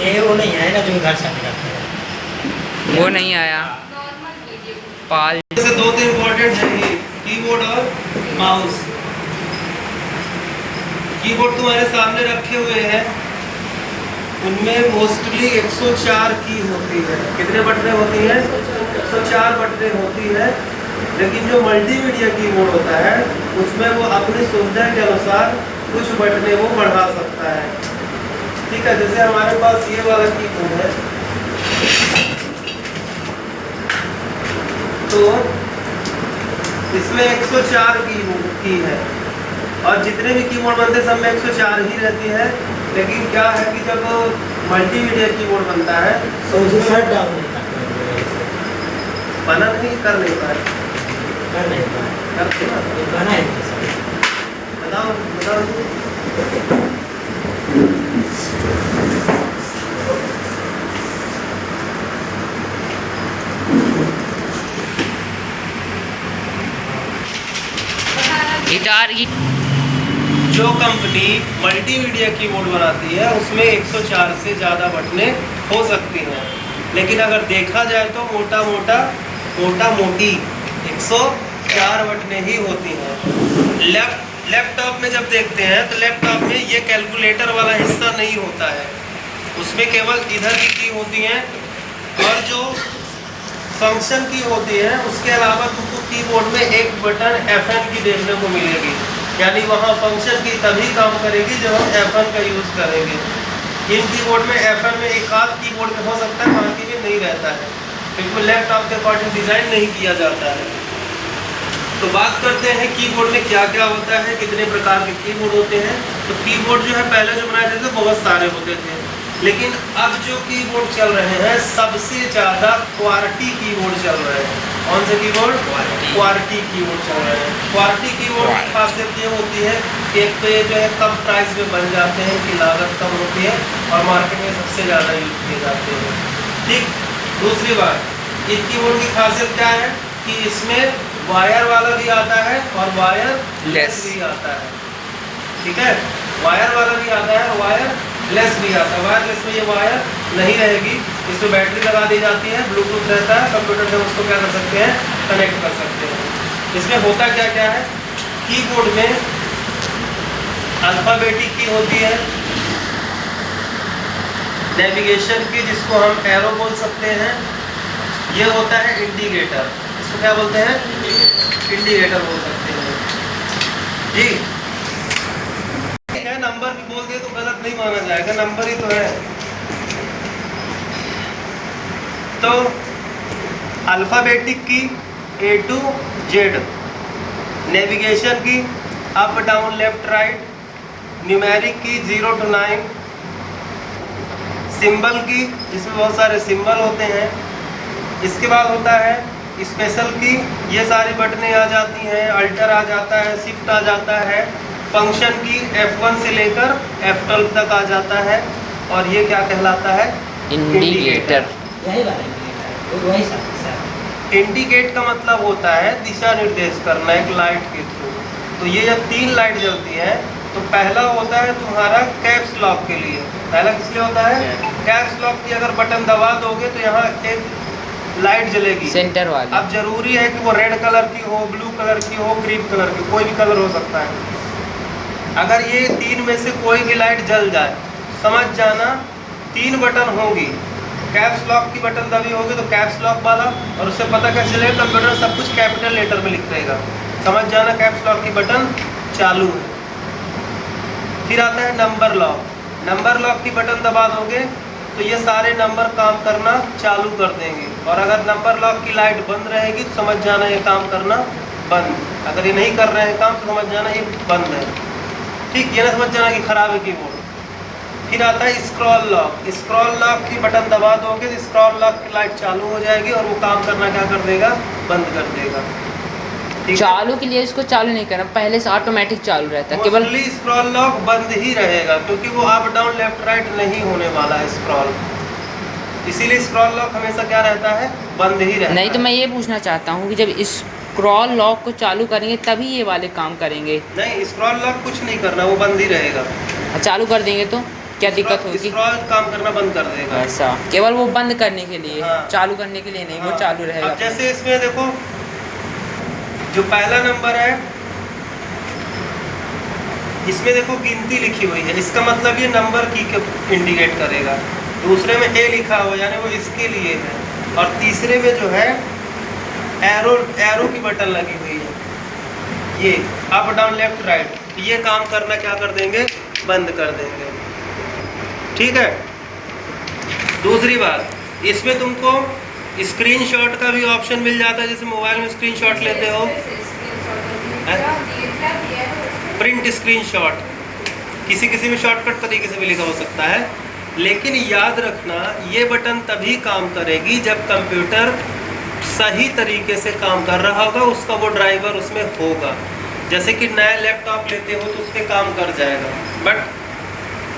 ये वो नहीं आया ना जो घर से निकलते हैं, वो नहीं आया पाल। जैसे दो तीन इम्पोर्टेंट है ये कीबोर्ड और माउस। कीबोर्ड तुम्हारे सामने रखे हुए हैं, उनमें मोस्टली 104 की होती है। कितने बटनें होती हैं? 104 बटनें होती है। लेकिन जो मल्टीमीडिया कीबोर्ड होता है उसमें वो अपनी सुविधा के अनुसार कुछ बटनें वो बढ़ा सकता है। ठीक है, जैसे हमारे पास ये वाला कीबोर्ड है, तो इसमें 104 की है, और जितने भी कीबोर्ड बनते हैं सब में 104 ही रहती है। लेकिन क्या है कि जब मल्टीमीडिया कीबोर्ड बनता है तो उसे शट डाउन नहीं करते, बना नहीं कर नहीं पाए, कर नहीं पाए, करते ना। ये बना ही नहीं सकते। बताओ बताओ। गिटार की जो कंपनी मल्टीमीडिया कीबोर्ड बनाती है उसमें 104 से ज़्यादा बटनें हो सकती हैं। लेकिन अगर देखा जाए तो मोटा मोटी 104 बटनें ही होती हैं। लैपटॉप में जब देखते हैं तो लैपटॉप में ये कैलकुलेटर वाला हिस्सा नहीं होता है, उसमें केवल इधर की होती हैं, और जो फंक्शन की होती है उसके अलावा तुमको कीबोर्ड में एक बटन FN की देखने को मिलेगी। यानी वहाँ फंक्शन की तभी काम करेगी जब हम FN का यूज़ करेंगे। इन कीबोर्ड में FN में एक आध कीबोर्ड में हो सकता है, बाकी में नहीं रहता है, क्योंकि लैपटॉप के अकॉर्डिंग डिज़ाइन नहीं किया जाता है। तो बात करते हैं कीबोर्ड में क्या क्या होता है, कितने प्रकार के कीबोर्ड होते हैं। तो कीबोर्ड जो है पहले जो बनाए थे बहुत सारे होते थे, लेकिन अब जो कीबोर्ड चल रहे हैं सबसे ज़्यादा क्वार्टी कीबोर्ड चल रहे हैं। कौन से कीबोर्ड? क्वार्टी कीबोर्ड चल रहे हैं। क्वार्टी कीबोर्ड की खासियत ये होती है कि एक तो ये जो है कम प्राइस में बन जाते हैं, कि लागत कम होती है और मार्केट में सबसे ज़्यादा यूज किए जाते हैं। ठीक, दूसरी बात, इस कीबोर्ड की खासियत क्या है कि इसमें वायर वाला भी आता है और वायर लेस भी आता है। ठीक है, वायर वाला भी आता है और वायर लेस भी आता है। वायरलेस में ये वायर नहीं रहेगी, इसमें बैटरी लगा दी जाती है, ब्लूटूथ रहता है, कंप्यूटर से उसको क्या कर सकते हैं, कनेक्ट कर सकते हैं। इसमें होता क्या क्या है, कीबोर्ड में अल्फ़ाबेटिक की होती है, नेविगेशन की जिसको हम एरो बोल सकते हैं, ये होता है इंडिकेटर, इसको क्या बोलते हैं, इंडिकेटर बोल सकते हैं। जी है, नंबर भी बोल दिए तो गलत नहीं माना जाएगा, नंबर ही तो है। तो अल्फ़ाबेटिक की A to Z, नेविगेशन की up down left right, numeric की 0 to 9, सिंबल की जिसमें बहुत सारे सिंबल होते हैं। इसके बाद होता है स्पेशल की, ये सारी बटनें आ जाती हैं, अल्टर आ जाता है, शिफ्ट आ जाता है। फंक्शन की F1 से लेकर F12 तक आ जाता है, और ये क्या कहलाता है, इंडिकेटर। यही वाला इंडिकेटर, वो वही सब। इंडिकेट का मतलब होता है दिशा निर्देश करना एक लाइट के थ्रू। तो ये जब 3 लाइट जलती है तो पहला होता है तुम्हारा कैप्स लॉक के लिए। पहला किस लिए होता है, कैप्स लॉक की अगर बटन दबा दोगे तो यहाँ एक लाइट जलेगी सेंटर वाली। अब जरूरी है कि वो रेड कलर की हो, ब्लू कलर की हो, ग्रीन कलर की, कोई भी कलर हो सकता है। अगर ये 3 में से कोई भी लाइट जल जाए, समझ जाना 3 बटन होंगी, कैप्स लॉक की बटन दबी होगी तो कैप्स लॉक वाला, और उससे पता कैसे चलेगा, कंप्यूटर सब कुछ कैपिटल लेटर में लिख देगा, समझ जाना कैप्स लॉक की बटन चालू है। फिर आता है नंबर लॉक, नंबर लॉक की बटन दबा दोगे तो ये सारे नंबर काम करना चालू कर देंगे, और अगर नंबर लॉक की लाइट बंद रहेगी तो समझ जाना ये काम करना बंद, अगर ये नहीं कर रहे हैं काम तो समझ जाना ये बंद है। ठीक, ये ना समझ जाना कि खराब है कीबोर्ड। फिर आता है स्क्रॉल लॉक, स्क्रॉल लॉक की बटन दबा दोगे तो स्क्रॉल लॉक की लाइट चालू हो जाएगी और वो काम करना क्या कर देगा, बंद कर देगा। चालू के लिए इसको चालू नहीं करना, पहले से ऑटोमेटिक चालू रहता है, केवल स्क्रॉल लॉक बंद ही रहेगा क्योंकि वो अप डाउन लेफ्ट राइट नहीं होने वाला है स्क्रॉल, इसीलिए स्क्रॉल लॉक हमेशा क्या रहता है, बंद ही रहता है। नहीं तो मैं ये पूछना चाहता हूँ कि जब स्क्रॉल लॉक को चालू करेंगे तभी ये वाले काम करेंगे। नहीं, स्क्रॉल लॉक कुछ नहीं करना, वो बंद ही रहेगा। चालू कर देंगे तो क्या दिक्कत होगी? स्क्रॉल काम करना बंद कर देगा। ऐसा केवल वो बंद करने के लिए, हाँ। चालू करने के लिए नहीं, वो चालू रहेगा। अब जैसे इसमें देखो जो पहला नंबर है इसमें देखो गिनती लिखी हुई है, इसका मतलब ये नंबर की के इंडिकेट करेगा। दूसरे में ए लिखा हुआ यानी वो इसके लिए है, और तीसरे में जो है एरो की बटन लगी हुई है, ये अप डाउन लेफ्ट राइट, ये काम करना क्या कर देंगे, बंद कर देंगे। ठीक है। दूसरी बात इसमें तुमको स्क्रीनशॉट का भी ऑप्शन मिल जाता है, जैसे मोबाइल में स्क्रीनशॉट लेते हो, प्रिंट स्क्रीनशॉट, किसी किसी में शॉर्टकट तरीके से भी लिखा हो सकता है। लेकिन याद रखना ये बटन तभी काम करेगी जब कंप्यूटर सही तरीके से काम कर रहा होगा, उसका वो ड्राइवर उसमें होगा। जैसे कि नया लैपटॉप लेते हो तो उस पर काम कर जाएगा, बट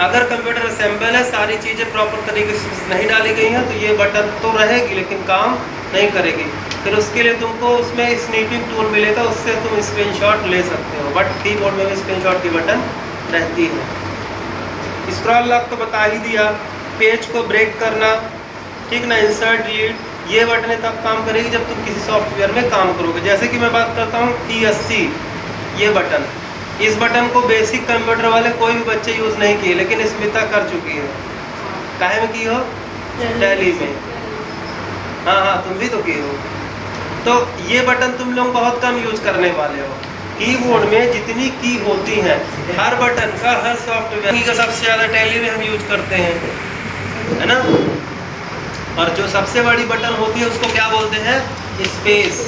अगर कंप्यूटर असेंबल है, सारी चीज़ें प्रॉपर तरीके से नहीं डाली गई हैं, तो ये बटन तो रहेगी लेकिन काम नहीं करेगी। फिर उसके लिए तुमको उसमें स्नैपिंग टूल मिलेगा, उससे तुम स्क्रीनशॉट ले सकते हो, बट कीबोर्ड में भी स्क्रीनशॉट की बटन रहती है। स्क्रॉल लॉक तो बता ही दिया, पेज को ब्रेक करना, ठीक ना, इंसर्ट डिलीट, ये बटनें तब काम करेगी जब तुम किसी सॉफ्टवेयर में काम करोगे। जैसे कि मैं बात करता हूँ ESC, ये बटन, इस बटन को बेसिक कंप्यूटर वाले कोई भी बच्चे यूज़ नहीं किए, लेकिन स्मिता कर चुकी है। काहे में की हो? टैली में। हाँ, तुम भी तो की हो। तो ये बटन तुम लोग बहुत कम यूज करने वाले हो। कीबोर्ड में जितनी की होती हैं, हर बटन का, हर सॉफ्टवेयर का सबसे ज़्यादा टैली में हम यूज करते हैं, है ना। और जो सबसे बड़ी बटन होती है उसको क्या बोलते हैं? स्पेस।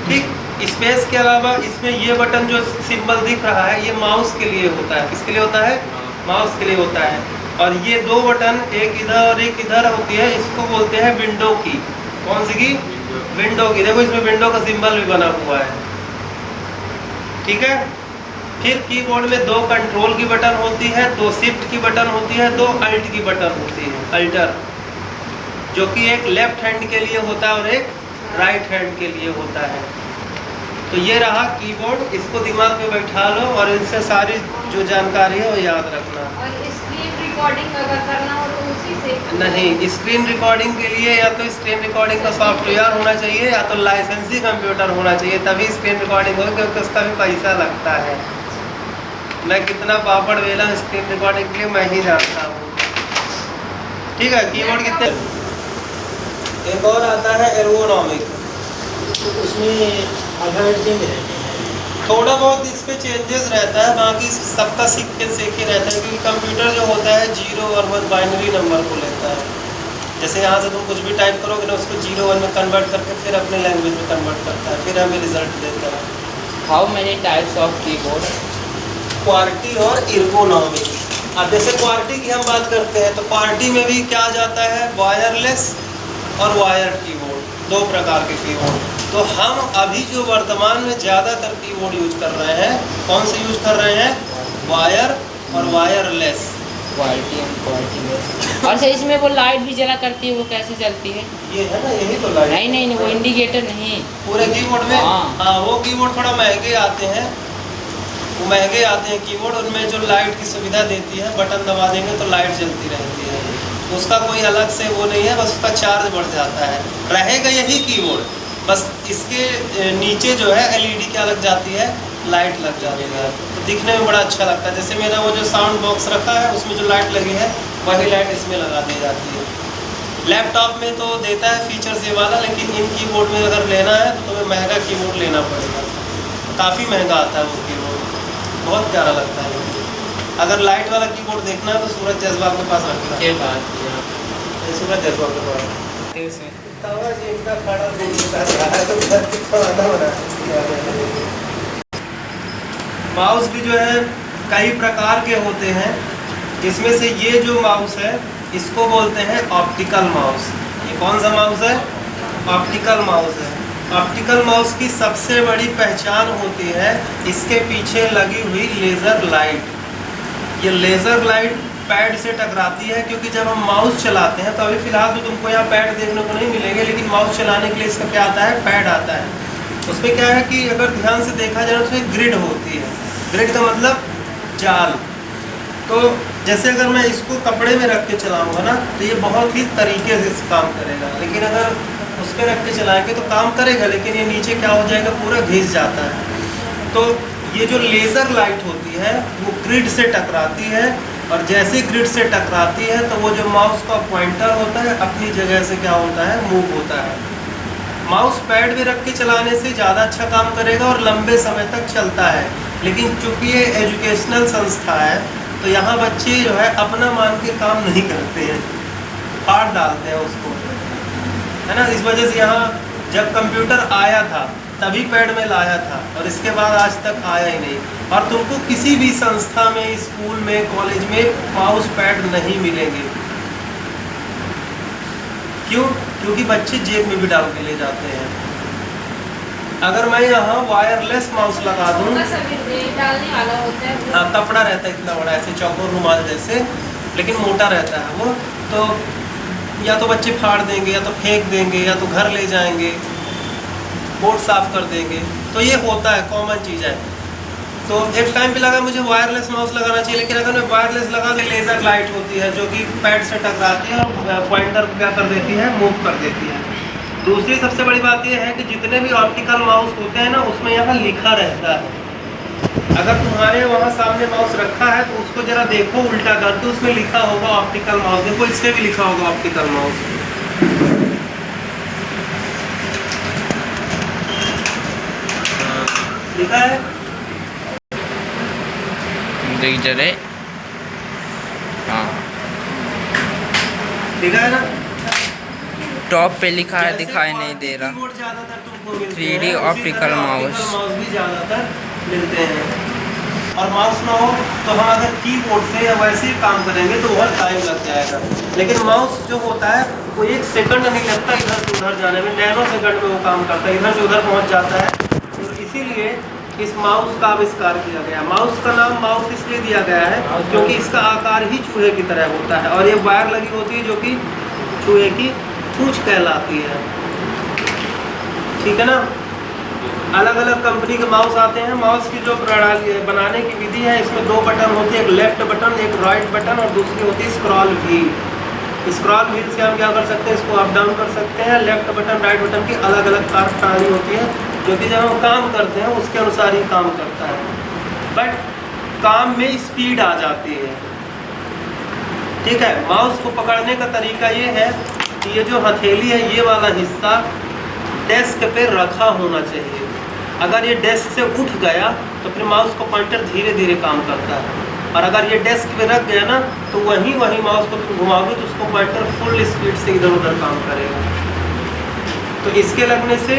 ठीक, स्पेस के अलावा इसमें ये बटन जो सिंबल दिख रहा है, ये माउस के लिए होता है। किसके लिए होता है? माउस के लिए होता है। और ये दो बटन, एक इधर और एक इधर होती है, इसको बोलते हैं विंडो की। कौन सी की? विंडो की। देखो इसमें विंडो का सिंबल भी बना हुआ है, ठीक है। फिर कीबोर्ड में दो कंट्रोल की बटन होती है, दो शिफ्ट की बटन होती है, दो अल्ट की बटन होती है, अल्टर, जो कि एक लेफ्ट हैंड के लिए होता है और एक राइट हैंड के लिए होता है। तो ये रहा कीबोर्ड, इसको दिमाग में बैठा लो और इनसे सारी जो जानकारी है वो याद रखना। और स्क्रीन रिकॉर्डिंग अगर करना हो तो उसी से? नहीं, स्क्रीन रिकॉर्डिंग के लिए या तो स्क्रीन रिकॉर्डिंग का सॉफ्टवेयर होना चाहिए या तो लाइसेंसी कंप्यूटर होना चाहिए, तभी स्क्रीन रिकॉर्डिंग हो, क्योंकि उसका भी पैसा लगता है। मैं कितना पापड़ वेला स्क्रीन रिकॉर्डिंग के लिए मैं ही जानता हूँ, ठीक है। कीबोर्ड कितने, एक और आता है एर्गोनॉमिक, उसमें आधार चेंज रहते हैं, थोड़ा बहुत इस पे चेंजेस रहता है, बाकी सबका सीक्वेंस एक ही रहता है, क्योंकि कंप्यूटर जो होता है 0 और 1 बाइनरी नंबर को लेता है। जैसे यहाँ से तुम कुछ भी टाइप करोगे ना, उसको 0-1 में कन्वर्ट करके फिर अपने लैंग्वेज में कन्वर्ट करता है, फिर हमें रिजल्ट देता है। How many types of keyboard? Corti और एर्गोनॉमिक। अब जैसे क्वार्टी की हम बात करते हैं तो क्वार्टी में भी क्या जाता है, वायरलेस और वायर्ड कीबोर्ड, दो प्रकार के कीबोर्ड। तो हम अभी जो वर्तमान में ज़्यादातर कीबोर्ड यूज कर रहे हैं, कौन से यूज कर रहे हैं? वायर और वायरलेस। Quality and quality. और सर इसमें वो लाइट भी जला करती है, वो कैसे चलती है? ये है ना, यही तो लाइट। नहीं, वो इंडिकेटर नहीं, पूरे कीबोर्ड में। हाँ, वो कीबोर्ड थोड़ा महंगे आते हैं, वो महंगे आते हैं कीबोर्ड, उनमें जो लाइट की सुविधा देती है, बटन दबा देंगे तो लाइट जलती रहती है, उसका कोई अलग से वो नहीं है, बस उसका चार्ज बढ़ जाता है, रहेगा यही कीबोर्ड, बस इसके नीचे जो है LED क्या लग जाती है, लाइट लग जाती है, तो दिखने में बड़ा अच्छा लगता है। जैसे मेरा वो जो साउंड बॉक्स रखा है उसमें जो लाइट लगी है वही लाइट इसमें लगा दी जाती है। लैपटॉप में तो देता है फीचर्स ये वाला, लेकिन इन कीबोर्ड में अगर लेना है तो तुम्हें महंगा कीबोर्ड लेना पड़ेगा, काफ़ी महंगा आता है वो कीबोर्ड, बहुत प्यारा लगता है। अगर लाइट वाला कीबोर्ड देखना है तो सूरज जज्बाब के पास रखना है। ये बात किया। सूरज जज्बाब के पास इसमें तवा जी इनका खड़ा दूर कर रहा है तो घर की खाना बना दिया है। माउस भी जो है कई प्रकार के होते हैं, जिसमें से ये जो माउस है इसको बोलते हैं ऑप्टिकल माउस। ये कौन सा माउस है? ऑप्टिकल माउस है। ऑप्टिकल माउस की सबसे बड़ी पहचान होती है इसके पीछे लगी हुई लेज़र लाइट। ये लेज़र लाइट पैड से टकराती है, क्योंकि जब हम माउस चलाते हैं तो अभी फ़िलहाल तो तुमको यहाँ पैड देखने को नहीं मिलेंगे, लेकिन माउस चलाने के लिए इसका क्या आता है, पैड आता है। उसमें क्या है कि अगर ध्यान से देखा जाए तो उसमें ग्रिड होती है। ग्रिड का मतलब जाल। तो जैसे अगर मैं इसको कपड़े में रख के चलाऊंगा ना तो ये बहुत ही तरीके से काम करेगा, लेकिन अगर उस पर रख के चलाएंगे तो काम करेगा, लेकिन ये नीचे क्या हो जाएगा, पूरा घिस जाता है। तो ये जो लेज़र लाइट होती है वो ग्रिड से टकराती है, और जैसे ग्रिड से टकराती है तो वो जो माउस का पॉइंटर होता है अपनी जगह से क्या होता है, मूव होता है। माउस पैड में रख के चलाने से ज़्यादा अच्छा काम करेगा और लंबे समय तक चलता है, लेकिन चूँकि ये एजुकेशनल संस्था है तो यहाँ बच्चे जो है अपना मान के काम नहीं करते हैं, फाड़ डालते हैं उसको, है ना। इस वजह से यहाँ जब कंप्यूटर आया था तभी पैड में लाया था, और इसके बाद आज तक आया ही नहीं। और तुमको किसी भी संस्था में, स्कूल में, कॉलेज में माउस पैड नहीं मिलेंगे। क्यों? क्योंकि बच्चे जेब में भी डाल के ले जाते हैं। अगर मैं यहाँ वायरलेस माउस लगा दूँ, डालने वाला होता है, हाँ कपड़ा रहता है इतना बड़ा, ऐसे चौकोर रुमाल जैसे, लेकिन मोटा रहता है वो, तो या तो बच्चे फाड़ देंगे, या तो फेंक देंगे, या तो घर ले जाएंगे, बोर्ड साफ कर देंगे। तो ये होता है, कॉमन चीज़ है। तो एक टाइम पे लगा मुझे वायरलेस माउस लगाना चाहिए, लेकिन अगर मैं वायरलेस लगा तो लेज़र लाइट होती है जो कि पैड से टकराती है और पॉइंटर को क्या कर देती है, मूव कर देती है। दूसरी सबसे बड़ी बात यह है कि जितने भी ऑप्टिकल माउस होते हैं ना, उसमें यहाँ लिखा रहता है। अगर तुम्हारे वहाँ सामने माउस रखा है तो उसको जरा देखो उल्टा करके, उसमें लिखा होगा ऑप्टिकल माउस। देखो इस पर भी लिखा होगा ऑप्टिकल माउस, लिखा है, देख जरे, हाँ लिखा है ना। टॉप पे लिखा है, दिखाई नहीं दे रहा। कीबोर्ड ज़्यादातर तुमको मिलते 3D हैं, उसी ऑप्टिकल तरह माउस। ऑप्टिकल माउस भी ज़्यादातर मिलते हैं। और माउस ना हो तो हम अगर कीबोर्ड से या वैसे ही काम करेंगे तो बहुत टाइम लग जाएगा, लेकिन माउस जो होता है वो 1 सेकंड नहीं लगता इधर से उधर जाने में, नैनो सेकंड में वो काम करता है, इधर से उधर पहुँच जाता है। तो इसीलिए इस माउस का आविष्कार किया गया। माउस का नाम माउस इसलिए दिया गया है क्योंकि इसका आकार ही चूहे की तरह होता है, और ये वायर लगी होती है जो कि चूहे की पूंछ कहलाती है, ठीक है ना। अलग अलग कंपनी के माउस आते हैं। माउस की जो प्रणाली बनाने की विधि है, इसमें 2 बटन होती है, एक लेफ्ट बटन, एक राइट बटन, और दूसरी होती है स्क्रॉल व्हील। स्क्रॉल व्हील से हम क्या कर सकते हैं, इसको अप डाउन कर सकते हैं। लेफ्ट बटन, राइट बटन की अलग अलग प्रणाली होती है, जो कि जब हम काम करते हैं उसके अनुसार ही काम करता है, बट काम में स्पीड आ जाती है, ठीक है। माउस को पकड़ने का तरीका ये है कि ये जो हथेली है, ये वाला हिस्सा डेस्क पे रखा होना चाहिए। अगर ये डेस्क से उठ गया तो फिर माउस को पॉइंटर धीरे धीरे काम करता है, और अगर ये डेस्क पे रख गया ना तो वहीं माउस को तुम घुमाओगे तो उसको पॉइंटर फुल स्पीड से इधर उधर काम करेगा। तो इसके लगने से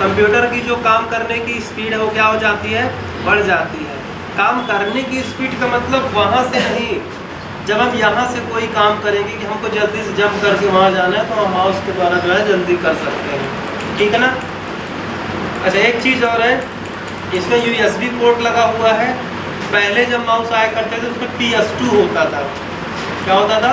कंप्यूटर की जो काम करने की स्पीड है वो क्या हो जाती है, बढ़ जाती है। काम करने की स्पीड का मतलब वहाँ से नहीं, जब हम यहाँ से कोई काम करेंगे कि हमको जल्दी से जंप करके वहाँ जाना है तो हम माउस के द्वारा जो है जल्दी कर सकते हैं, ठीक है ना। अच्छा एक चीज़ और है, इसमें USB पोर्ट लगा हुआ है। पहले जब माउस आया करते थे उसमें PS2 होता था। क्या होता था?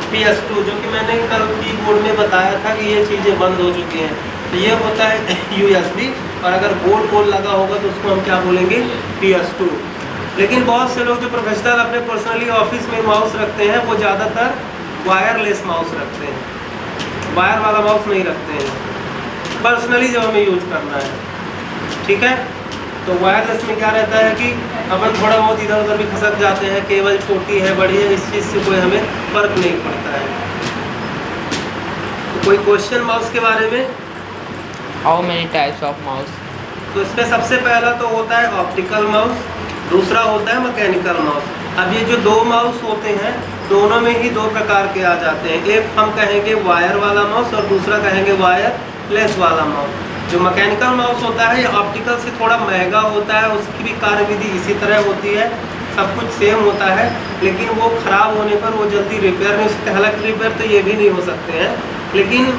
PS2, जो कि मैंने कल कीबोर्ड में बताया था कि ये चीज़ें बंद हो चुकी हैं। तो ये होता है USB, और अगर बोर्ड लगा होगा तो उसको हम क्या बोलेंगे, PS2। लेकिन बहुत से लोग जो प्रोफेशनल अपने पर्सनली ऑफिस में माउस रखते हैं वो ज़्यादातर वायरलेस माउस रखते हैं, वायर वाला माउस नहीं रखते हैं पर्सनली जब हमें यूज करना है, ठीक है। तो वायरलेस में क्या रहता है कि अपन थोड़ा बहुत इधर उधर भी खसक जाते हैं, केबल छोटी है बड़ी है, इस चीज़ से कोई हमें फ़र्क नहीं पड़ता है। तो कोई क्वेश्चन माउस के बारे में? How many types of mouse? तो इसमें सबसे पहला तो होता है ऑप्टिकल माउस, दूसरा होता है मैकेनिकल माउस। अब ये जो 2 माउस होते हैं दोनों में ही 2 प्रकार के आ जाते हैं। एक हम कहेंगे वायर वाला माउस और दूसरा कहेंगे वायरलेस वाला माउस। जो मैकेनिकल माउस होता है ये ऑप्टिकल से थोड़ा महंगा होता है, उसकी भी कार्यविधि इसी तरह होती है, सब कुछ सेम होता है, लेकिन वो ख़राब होने पर वो जल्दी रिपेयर नहीं हो सकते। हालांकि रिपेयर तो ये भी नहीं हो सकते हैं, लेकिन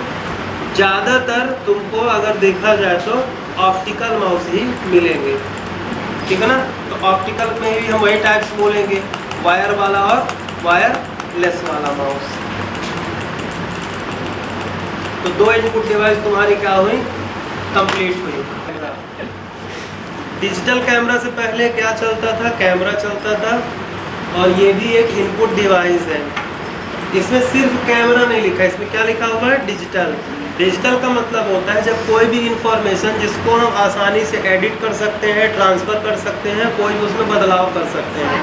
ज़्यादातर तुमको अगर देखा जाए तो ऑप्टिकल माउस ही मिलेंगे, ठीक है ना। तो ऑप्टिकल में भी हम वही टाइप्स बोलेंगे, वायर वाला और वायरलेस वाला माउस। तो 2 इनपुट डिवाइस तुम्हारी क्या हुई, कंप्लीट हुई। डिजिटल कैमरा से पहले क्या चलता था, कैमरा चलता था, और ये भी एक इनपुट डिवाइस है। इसमें सिर्फ कैमरा नहीं लिखा है, इसमें क्या लिखा हुआ है? डिजिटल। डिजिटल का मतलब होता है जब कोई भी इंफॉर्मेशन जिसको हम आसानी से एडिट कर सकते हैं, ट्रांसफ़र कर सकते हैं, कोई भी उसमें बदलाव कर सकते हैं।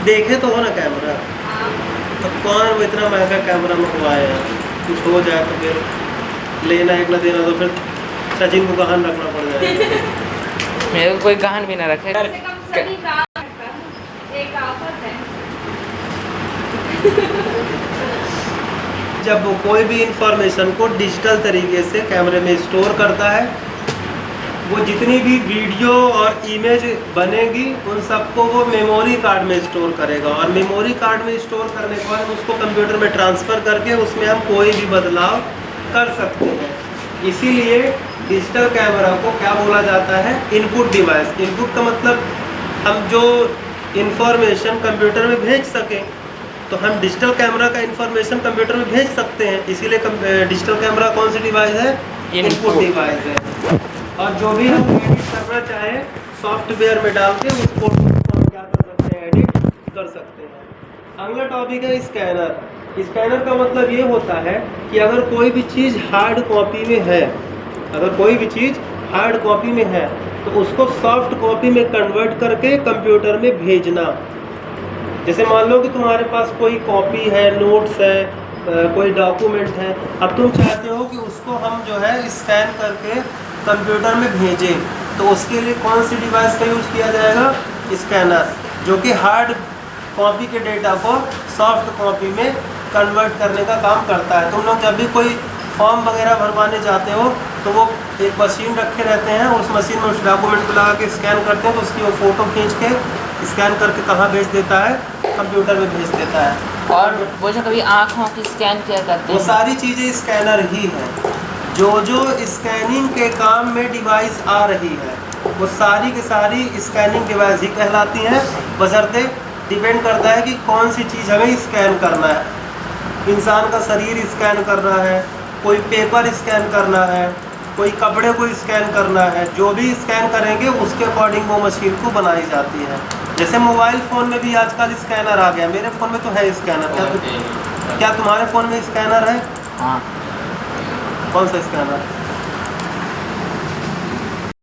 देखे तो हो ना कैमरा, तो कौन वो इतना महंगा कैमरा मंगवाए हैं? कुछ हो जाए तो फिर लेना एक ना देना, तो फिर सचिन को गहन रखना पड़ जाएगा। मेरे को कोई गहन भी ना रखे। कम से कम सभी काम करता है। एक आफत है। जब वो कोई भी इंफॉर्मेशन को डिजिटल तरीके से कैमरे में स्टोर करता है, वो जितनी भी वीडियो और इमेज बनेगी उन सबको वो मेमोरी कार्ड में स्टोर करेगा, और मेमोरी कार्ड में स्टोर करने के बाद उसको कंप्यूटर में ट्रांसफ़र करके उसमें हम कोई भी बदलाव कर सकते हैं। इसीलिए डिजिटल कैमरा को क्या बोला जाता है? Input device. इनपुट का मतलब हम जो इंफॉर्मेशन कंप्यूटर में भेज सकें, तो हम डिजिटल कैमरा का इंफॉर्मेशन कंप्यूटर में भेज सकते हैं। इसीलिए डिजिटल कैमरा कौन सी डिवाइस है? इनपुट डिवाइस है। और जो भी हम एडिट करना चाहें सॉफ्टवेयर में डाल के उस फोटो को हम क्या कर सकते हैं? एडिट कर सकते हैं। अगला टॉपिक है स्कैनर। स्कैनर का मतलब ये होता है कि अगर कोई भी चीज़ हार्ड कॉपी में है, अगर कोई भी चीज़ हार्ड कॉपी में है तो उसको सॉफ्ट कॉपी में कन्वर्ट करके कंप्यूटर में भेजना। जैसे मान लो कि तुम्हारे पास कोई कॉपी है, नोट्स है, कोई डॉक्यूमेंट है, अब तुम चाहते हो कि उसको हम जो है स्कैन करके कंप्यूटर में भेजें, तो उसके लिए कौन सी डिवाइस का यूज़ किया जाएगा? स्कैनर, जो कि हार्ड कॉपी के डेटा को सॉफ्ट कॉपी में कन्वर्ट करने का काम करता है। तुम लोग जब भी कोई फॉर्म वगैरह भरवाने जाते हो तो वो एक मशीन रखे रहते हैं, उस मशीन में उस डॉक्यूमेंट को लगा के स्कैन करते हैं, तो उसकी वो फ़ोटो खींच के स्कैन करके कहाँ भेज देता है? कंप्यूटर में भेज देता है। और वो जो कभी आँखों की स्कैन किया करते वो हैं, सारी चीज़ें स्कैनर ही हैं। जो जो स्कैनिंग के काम में डिवाइस आ रही है वो सारी की सारी स्कैनिंग डिवाइस ही कहलाती हैं, बशर्ते डिपेंड करता है कि कौन सी चीज़ हमें स्कैन करना है। इंसान का शरीर स्कैन करना है, कोई पेपर स्कैन करना है, कोई कपड़े को स्कैन करना है, जो भी स्कैन करेंगे उसके अकॉर्डिंग वो मशीन को बनाई जाती है। जैसे मोबाइल फ़ोन में भी आजकल स्कैनर आ गया, मेरे फ़ोन में तो है स्कैनर। क्या तुम्हारे फ़ोन में स्कैनर है? हाँ। कौन सा स्कैनर?